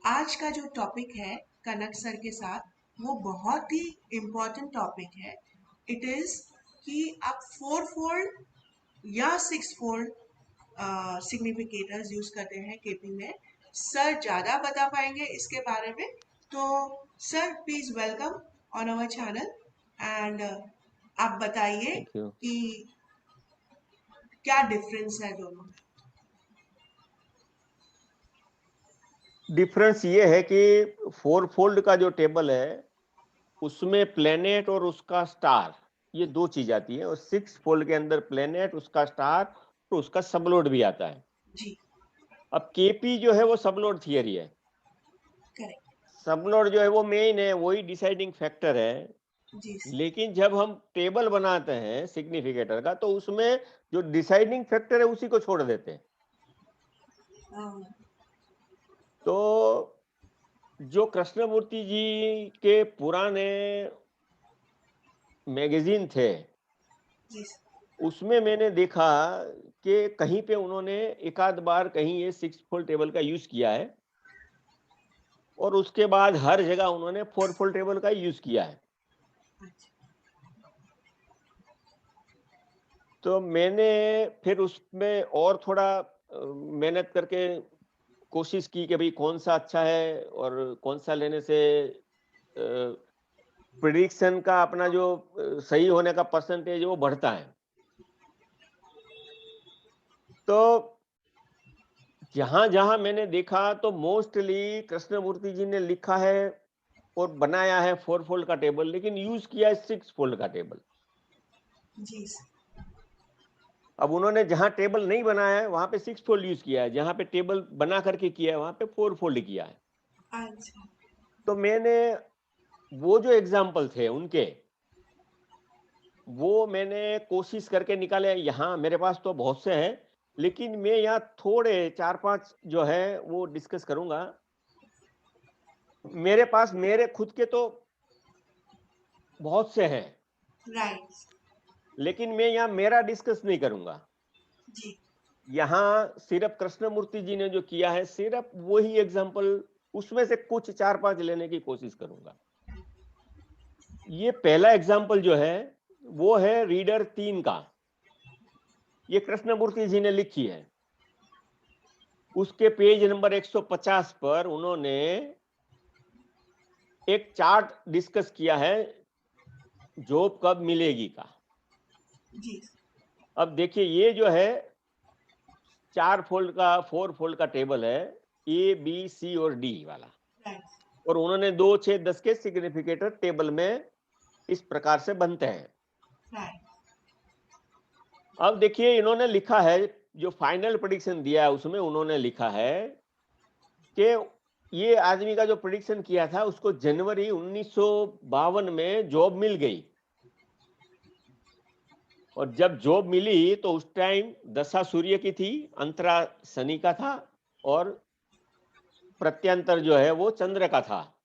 आज का जो टॉपिक है कनक सर के साथ, वो बहुत ही इम्पोर्टेंट टॉपिक है। इट इज कि आप फोर फोल्ड या सिक्स फोल्ड सिग्निफिकेटर्स यूज करते हैं केपी में। सर ज्यादा बता पाएंगे इसके बारे में। तो sir please welcome on our channel and आप बताइए थैंक यू। कि क्या डिफरेंस है दोनों में। डिफरेंस ये है कि फोर फोल्ड का जो टेबल है उसमें प्लेनेट और उसका स्टार, ये दो चीज आती है, और सिक्स फोल्ड के अंदर प्लेनेट, उसका स्टार और उसका सबलोड भी आता है। जी। अब केपी जो है वो सबलोड थियरी है। करेक्ट। सबलोड जो है वो मेन है, वही डिसाइडिंग फैक्टर है। जी। लेकिन जब हम टेबल बनाते हैं सिग्निफिकेटर का, तो उसमें जो डिसाइडिंग फैक्टर है उसी को छोड़ देते हैं। तो जो कृष्णमूर्ति जी के पुराने मैगजीन थे, जी। उसमें मैंने देखा कि कहीं पे उन्होंने एक आध बार कहीं ये सिक्स फोल्ड टेबल का यूज किया है, और उसके बाद हर जगह उन्होंने फोर फोल्ड टेबल का यूज किया है। तो मैंने फिर उसमें और थोड़ा मेहनत करके कोशिश की कि भाई कौन सा अच्छा है और कौन सा लेने से प्रिडिक्शन का अपना जो सही होने का परसेंटेज वो बढ़ता है। तो जहां जहां मैंने देखा तो मोस्टली कृष्णमूर्ति जी ने लिखा है और बनाया है फोर फोल्ड का टेबल, लेकिन यूज किया है सिक्स फोल्ड का टेबल। जी। अब उन्होंने जहां टेबल नहीं बनाया है वहां पे सिक्स फोल्ड यूज किया है, जहां पे टेबल बना करके किया है वहां पे फोर फोल्ड किया है। अच्छा। तो मैंने वो जो एग्जाम्पल थे उनके, वो मैंने कोशिश करके निकाले। यहाँ मेरे पास तो बहुत से हैं, लेकिन मैं यहाँ थोड़े चार पांच जो है वो डिस्कस करूंगा। मेरे पास मेरे खुद के तो बहुत से हैं, राइट। लेकिन मैं यहाँ मेरा डिस्कस नहीं करूंगा। जी। यहाँ सिर्फ कृष्णमूर्ति जी ने जो किया है सिर्फ वही एग्जाम्पल, उसमें से कुछ चार पांच लेने की कोशिश करूंगा। ये पहला एग्जाम्पल जो है वो है रीडर 3 का। ये कृष्णमूर्ति जी ने लिखी है। उसके पेज नंबर 150 पर उन्होंने एक चार्ट डिस्कस किया है जॉब कब मिलेगी का। जी। अब देखिए, ये जो है चार फोल्ड का फोर फोल्ड का टेबल है, ए बी सी और डी वाला। राइट। और उन्होंने 2 6 10 के सिग्निफिकेटर टेबल में इस प्रकार से बनते हैं। राइट। अब देखिए, इन्होंने लिखा है, जो फाइनल प्रेडिक्शन दिया है उसमें उन्होंने लिखा है कि ये आदमी का जो प्रेडिक्शन किया था उसको जनवरी 1952 में जॉब मिल गई। और जब जॉब मिली तो उस टाइम दशा सूर्य की थी, अंतरा शनि का था, और प्रत्यंतर जो है वो चंद्र का था।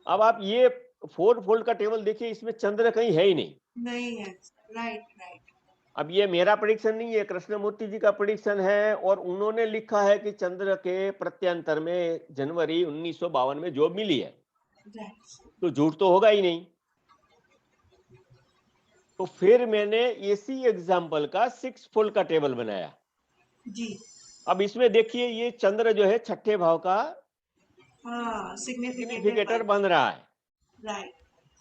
अब आप ये फोर फोल्ड का टेबल देखिए, इसमें चंद्र कहीं है ही नहीं। नहीं है। राइट। राइट। अब ये मेरा प्रेडिक्शन नहीं है, कृष्णमूर्ति जी का प्रेडिक्शन है, और उन्होंने लिखा है कि चंद्र के प्रत्यंतर में जनवरी 1952 में जॉब मिली है। राइट। तो झूठ तो होगा ही नहीं। तो फिर मैंने इसी एग्जाम्पल का सिक्स फोल्ड का टेबल बनाया। जी। अब इसमें देखिए, ये चंद्र जो है छठे भाव का हाँ, सिग्निफिकेटेड सिग्निफिकेटर वन। बन रहा है, राइट।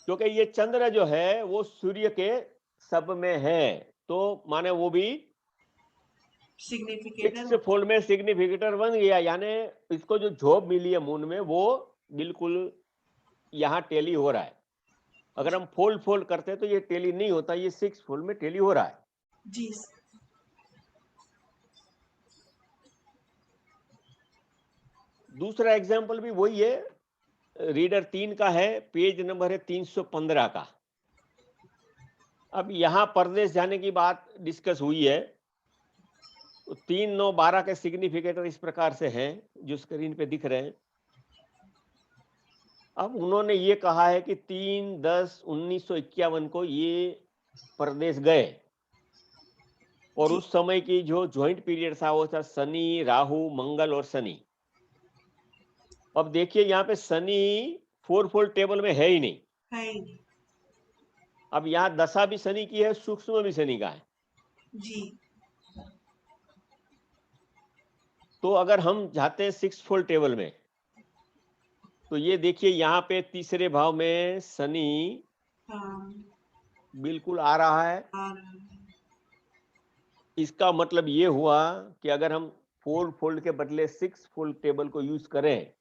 क्योंकि ये चंद्र जो है वो सूर्य के सब में है। तो माने वो भी सिग्निफिकेटर सिक्स होता फोल्ड में सिग्निफिकेटर बन गया, यानी इसको जो जॉब मिली है मून में वो बिल्कुल यहाँ टेली हो रहा है। है। अगर हम फोल्ड फोल्ड करते तो ये टेली नहीं होता, ये सिक्स फोल्ड में टेली हो रहा है। जी। दूसरा एग्जाम्पल भी वही है, रीडर 3 का है, पेज नंबर है 315 का। अब यहाँ परदेश जाने की बात डिस्कस हुई है। तो 3 9 12 के सिग्निफिकेटर इस प्रकार से हैं जो स्क्रीन पे दिख रहे हैं। अब उन्होंने ये कहा है कि 3/10/1951 को ये परदेश गए, और जी। उस समय की जो ज्वाइंट पीरियड था वो था शनि राहु मंगल और शनि। अब देखिए यहाँ पे शनि 4 फोल्ड टेबल में है ही नहीं। है ही नहीं। अब यहाँ दशा भी शनि की है, सूक्ष्म भी शनि का है। जी। तो अगर हम जाते हैं 6 फोल्ड टेबल में, तो ये देखिए यहाँ पे तीसरे भाव में शनि हाँ। बिल्कुल आ रहा है। आ रहा है। इसका मतलब ये हुआ कि अगर हम 4 फोल्ड के बदले 6 फोल्ड टेबल को यूज करें,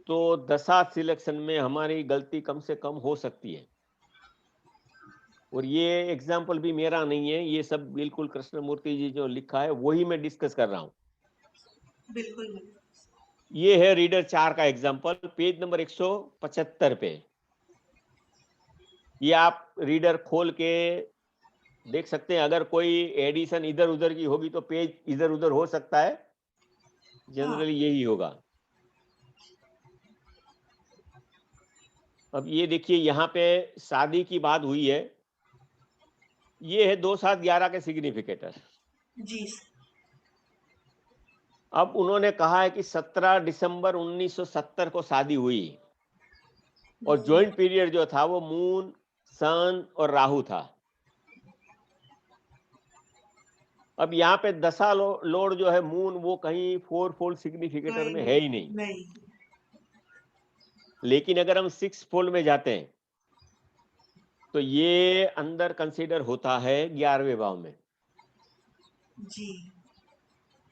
तो दशा सिलेक्शन में हमारी गलती कम से कम हो सकती है। और ये एग्जाम्पल भी मेरा नहीं है, ये सब बिल्कुल कृष्णमूर्ति जी जो लिखा है वही मैं डिस्कस कर रहा हूँ। बिल्कुल बिल्कुल। ये है रीडर 4 का एग्जाम्पल, पेज नंबर 175 पे। ये आप रीडर खोल के देख सकते हैं। अगर कोई एडिशन इधर उधर की होगी तो पेज इधर उधर हो सकता है, हाँ। जनरली यही होगा। अब ये देखिए यहाँ पे शादी की बात हुई है। ये है 2 7 11 के सिग्निफिकेटर। जी। अब उन्होंने कहा है कि 17 दिसंबर 1970 को शादी हुई, और ज्वाइंट पीरियड जो था वो मून, सन और राहु था। अब यहाँ पे दशा लोड जो है मून, वो कहीं 4 फोल्ड सिग्निफिकेटर में है ही नहीं। नहीं। लेकिन अगर हम 6 फोल्ड में जाते हैं तो ये अंदर कंसीडर होता है 11वें भाव में। जी।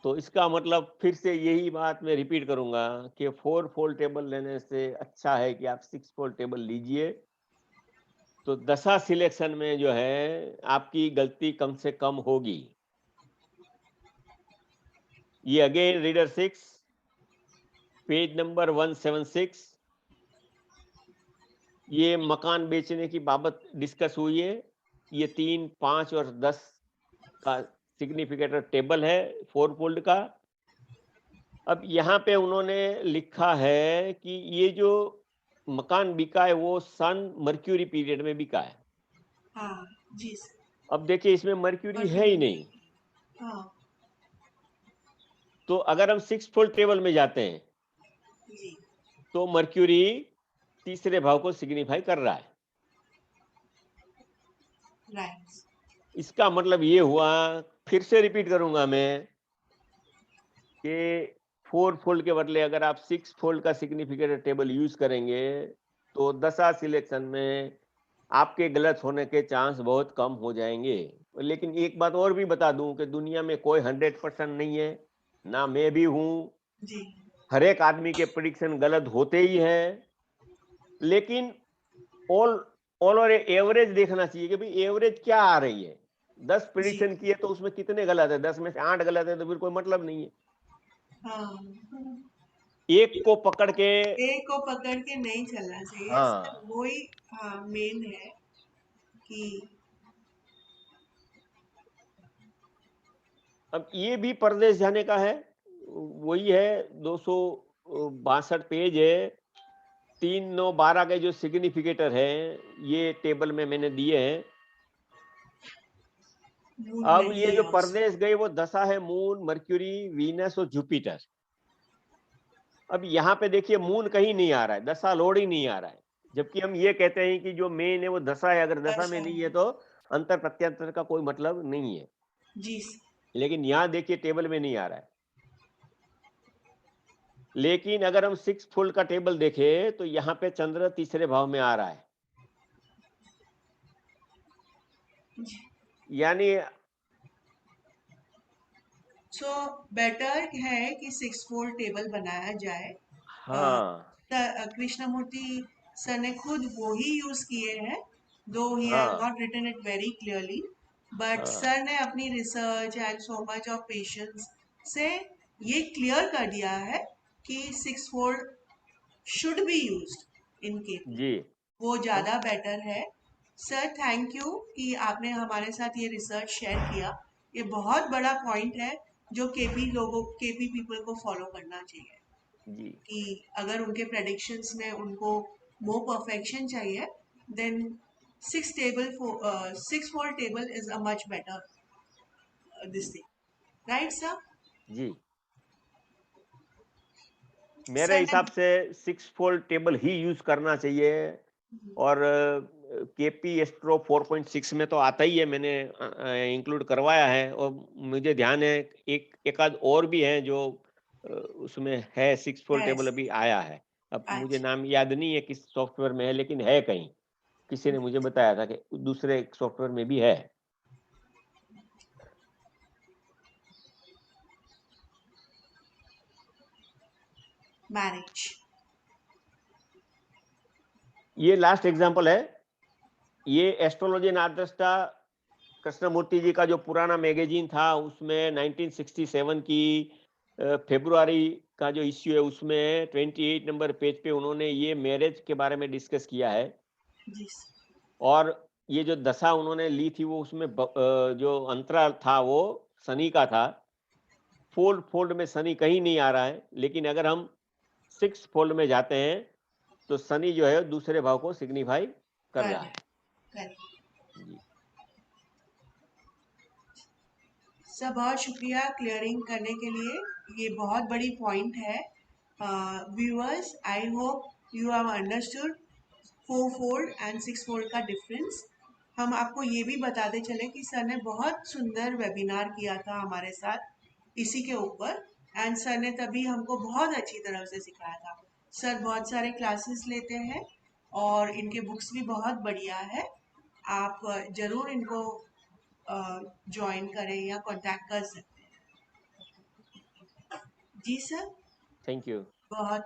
तो इसका मतलब फिर से यही बात मैं रिपीट करूंगा कि 4 फोल्ड टेबल लेने से अच्छा है कि आप 6 फोल्ड टेबल लीजिए। तो दशा सिलेक्शन में जो है आपकी गलती कम से कम होगी। ये अगेन रीडर 6, पेज नंबर 176। ये मकान बेचने की बाबत डिस्कस हुई है। ये 3, 5 और 10 का सिग्निफिकेटर टेबल है 4 फोल्ड का। अब यहाँ पे उन्होंने लिखा है कि ये जो मकान बिका है वो सन मर्क्यूरी पीरियड में बिका है। हाँ। जी। अब देखिए इसमें मर्क्यूरी है ही नहीं। हाँ। तो अगर हम 6 फोल्ड टेबल में जाते हैं जी। तो मर्क्यूरी तीसरे भाव को सिग्निफाई कर रहा है। राइट। इसका मतलब ये हुआ, फिर से रिपीट करूंगा मैं, कि 4 फोल्ड के बदले अगर आप 6 फोल्ड का सिग्निफिकेटर टेबल यूज करेंगे तो दशा सिलेक्शन में आपके गलत होने के चांस बहुत कम हो जाएंगे। लेकिन एक बात और भी बता दूं कि दुनिया में कोई 100% नहीं है, ना मैं भी हूं। जी। हर एक आदमी के प्रिडिक्शन गलत होते ही हैं। लेकिन ऑल ऑल और एवरेज देखना चाहिए कि भाई एवरेज क्या आ रही है। 10 जी। प्रिडिक्शन की है तो उसमें कितने गलत है, 10 में से 8 गलत है तो फिर कोई मतलब नहीं है। हाँ। एक को पकड़ के, एक को पकड़ के नहीं चलना चाहिए सर, हाँ, वही। हाँ, मेन है कि अब ये भी परदेश जाने का है। वही है, 262 पेज है। 3 9 12 के जो सिग्निफिकेटर है ये टेबल में मैंने दिए हैं। मूड अब नहीं ये है जो उसमें। परदेश गए वो दशा है मून, मर्क्यूरी, वीनस और जुपिटर। अब यहाँ पे देखिए मून कहीं नहीं आ रहा है, दशा लोड ही नहीं आ रहा है। जबकि हम ये कहते हैं कि जो मेन है वो दशा है, अगर दशा में अच्छा नहीं है। है तो अंतर प्रत्यंतर का कोई मतलब नहीं है। जी। लेकिन यहाँ देखिए टेबल में नहीं आ रहा है। लेकिन अगर हम 6 फोल्ड का टेबल देखें तो यहाँ पे चंद्र तीसरे भाव में आ रहा है। यानी सो बेटर है कि 6 फोल्ड टेबल बनाया जाए। हाँ, कृष्णमूर्ति सर ने खुद वो ही यूज किए हैं, दो ही हैव हाँ, not written it very clearly, but हाँ, सर ने अपनी research and so much of patience से ये क्लियर कर दिया है कि 6 fold should be used in KP. जी, वो हम, ज़्यादा बेटर है। सर थैंक यू कि आपने हमारे साथ ये रिसर्च शेयर किया। ये बहुत बड़ा पॉइंट है जो केपी पीपल को फॉलो करना चाहिए, जी, कि अगर उनके प्रेडिक्शंस में उनको मोर परफेक्शन चाहिए, then 6 fold table is a much better this thing, right sir? जी। मेरे सर हिसाब से 6 फोल्ड टेबल ही यूज करना चाहिए। और केपी एस्ट्रो 4.6 में तो आता ही है, मैंने इंक्लूड करवाया है। और मुझे ध्यान है एक आध और भी है जो उसमें है 6 फोल्ड टेबल अभी आया है। अब मुझे अच्छा, नाम याद नहीं है किस सॉफ्टवेयर में है, लेकिन है कहीं, किसी ने मुझे बताया था कि दूसरे सॉफ्टवेयर में भी है। मैरिज। ये लास्ट एग्जांपल है। ये एस्ट्रोलॉजी एंड आर्द्रष्टा कृष्णमूर्ति जी का जो पुराना मैगजीन था, उसमें 1967 की फरवरी का जो इश्यू है, उसमें 28 नंबर पेज पे उन्होंने ये मैरिज के बारे में डिस्कस किया है। जी और ये जो दशा उन्होंने ली थी, वो उसमें जो अंतराल था वो शनि का था। फोल्ड फोल्ड में शनि कहीं नहीं आ रहा है, लेकिन अगर हम 6 फोल्ड में जाते हैं तो शनि जो है दूसरे भाव को सिग्निफाई कर रहा है। कर जी, सर बहुत शुक्रिया क्लियरिंग करने के लिए। ये बहुत बड़ी पॉइंट है। Viewers, I hope you have understood 4 fold and 6 fold का डिफरेंस। हम आपको ये भी बताते चले कि सर ने बहुत सुंदर वेबिनार किया था हमारे साथ इसी के ऊपर, एंड सर ने तभी हमको बहुत अच्छी तरह से सिखाया था। सर बहुत सारे क्लासेस लेते हैं और इनके बुक्स भी बहुत बढ़िया है। आप जरूर इनको ज्वाइन करें या कांटेक्ट कर सकते हैं। जी सर, थैंक यू। बहुत